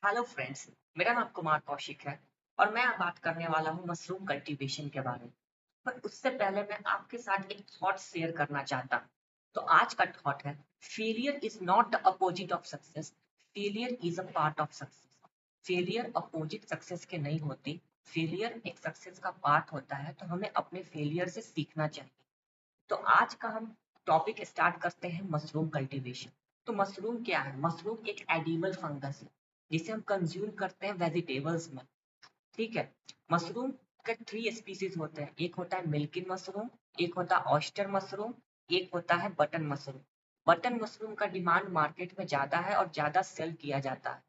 Hello friends. मेरा नाम कुमार कौशिक है और मैं आज बात करने वाला हूँ मशरूम कल्टीवेशन के बारे में। पर उससे पहले मैं आपके साथ एक थॉट शेयर करना चाहता हूँ। तो आज का थॉट है, failure is not the opposite of success, failure is a part of success. Failure opposite success के नहीं होती, फेलियर एक सक्सेस का पार्ट होता है। तो हमें अपने फेलियर से सीखना चाहिए। तो आज का हम टॉपिक स्टार्ट करते हैं मशरूम कल्टीवेशन। तो मशरूम क्या है? मशरूम एक एडिबल फंगस है जिसे हम कंज्यूम करते हैं वेजिटेबल्स में। ठीक है। मशरूम के थ्री स्पीसीज होते हैं। एक होता है मिल्किन मशरूम, एक होता है ऑयस्टर मशरूम, एक होता है बटन मशरूम। बटन मशरूम का डिमांड मार्केट में ज्यादा है और ज्यादा सेल किया जाता है।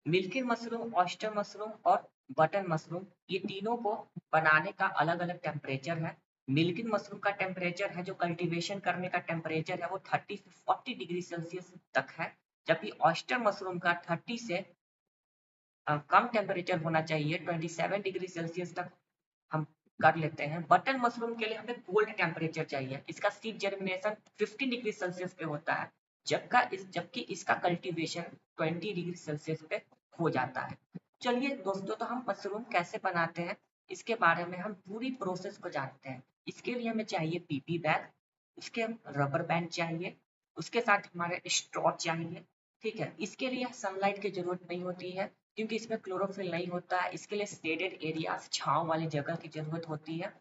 मिल्किन मशरूम, ऑयस्टर मशरूम और बटन मशरूम, ये तीनों को बनाने का अलग अलग टेम्परेचर है। मिल्किन मशरूम का टेम्परेचर है, जो कल्टीवेशन करने का टेम्परेचर है, वो 30 से 40 डिग्री सेल्सियस तक है। जबकि ऑयस्टर मशरूम का 30 से कम टेम्परेचर होना चाहिए, 27 डिग्री सेल्सियस तक हम कर लेते हैं। बटन मशरूम के लिए हमें कोल्ड टेम्परेचर चाहिए। इसका सीड जर्मिनेशन 15 डिग्री सेल्सियस पे होता है, जबकि इसका कल्टीवेशन 20 डिग्री सेल्सियस पे हो जाता है। चलिए दोस्तों, तो हम मशरूम कैसे बनाते हैं इसके बारे में हम पूरी प्रोसेस को जानते हैं। इसके लिए हमें चाहिए पीपी बैग, उसके रबर बैंड चाहिए, उसके साथ हमारे स्ट्रॉ चाहिए। ठीक है। इसके लिए सनलाइट की जरूरत नहीं होती है क्योंकि इसमें क्लोरोफिल नहीं होता है। इसके लिए शेडेड एरियाज, छांव वाली जगह की जरूरत होती है।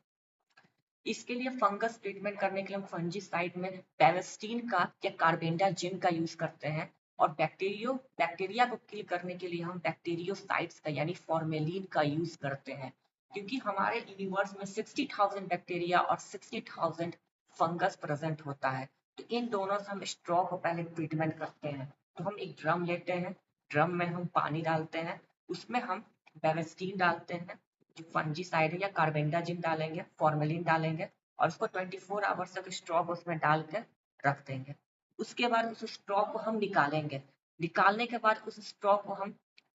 इसके लिए फंगस ट्रीटमेंट करने के लिए हम फंजीसाइड में पेवस्टीन का या कार्बेंडाजिम का यूज करते हैं। और बैक्टीरिया को किल करने के लिए हम बैक्टीरियोसाइड्स का यानी फॉर्मेलिन का यूज करते हैं। क्योंकि हमारे यूनिवर्स में 60,000 बैक्टीरिया और 60,000 फंगस प्रेजेंट होता है। तो इन दोनों से हम स्ट्रॉ को पहले ट्रीटमेंट करते हैं। तो हम एक ड्रम लेते हैं, ड्रम में हम पानी डालते हैं, उसमें हम बेवेस्टीन डालते हैं, जो फंजीसाइड है, या कार्बेंडाजिम डालेंगे, फॉर्मेलिन डालेंगे, और उसको 24 आवर्स तक स्ट्रॉ को उसमें डाल के रख देंगे। उसके बाद उस स्ट्रॉ को हम निकालेंगे। निकालने के बाद उस स्ट्रॉ को हम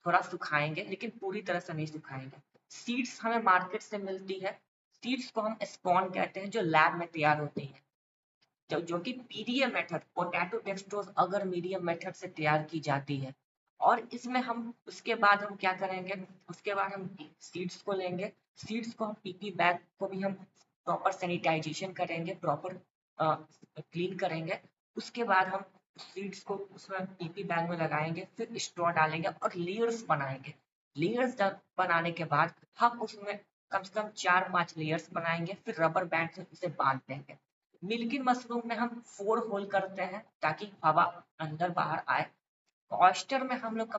थोड़ा सुखाएंगे, लेकिन पूरी तरह से नहीं सुखाएंगे। सीड्स हमें मार्केट से मिलती है। सीड्स को हम स्पॉन कहते हैं, जो लैब में तैयार होती है। जो कि पीडीएम मेथड, पोटैटो डेक्सट्रोज अगर मीडियम मेथड से तैयार की जाती है। और इसमें हम उसके बाद हम क्या करेंगे, उसके बाद हम सीड्स को लेंगे। सीड्स को हम पीपी बैग को भी हम प्रॉपर सैनिटाइजेशन करेंगे, प्रॉपर क्लीन करेंगे। उसके बाद हम सीड्स को उसमें पीपी बैग में लगाएंगे, फिर स्ट्रॉ डालेंगे और लेयर्स बनाएंगे। लेयर्स बनाने के बाद हम उसमें कम से कम 4-5 लेयर्स बनाएंगे, फिर रबर बैंड से उसे बांध देंगे। मिल्किंग मशरूम में हम 4 होल करते हैं ताकि हवा अंदर बाहर आए। ऑयस्टर में हम लोग कम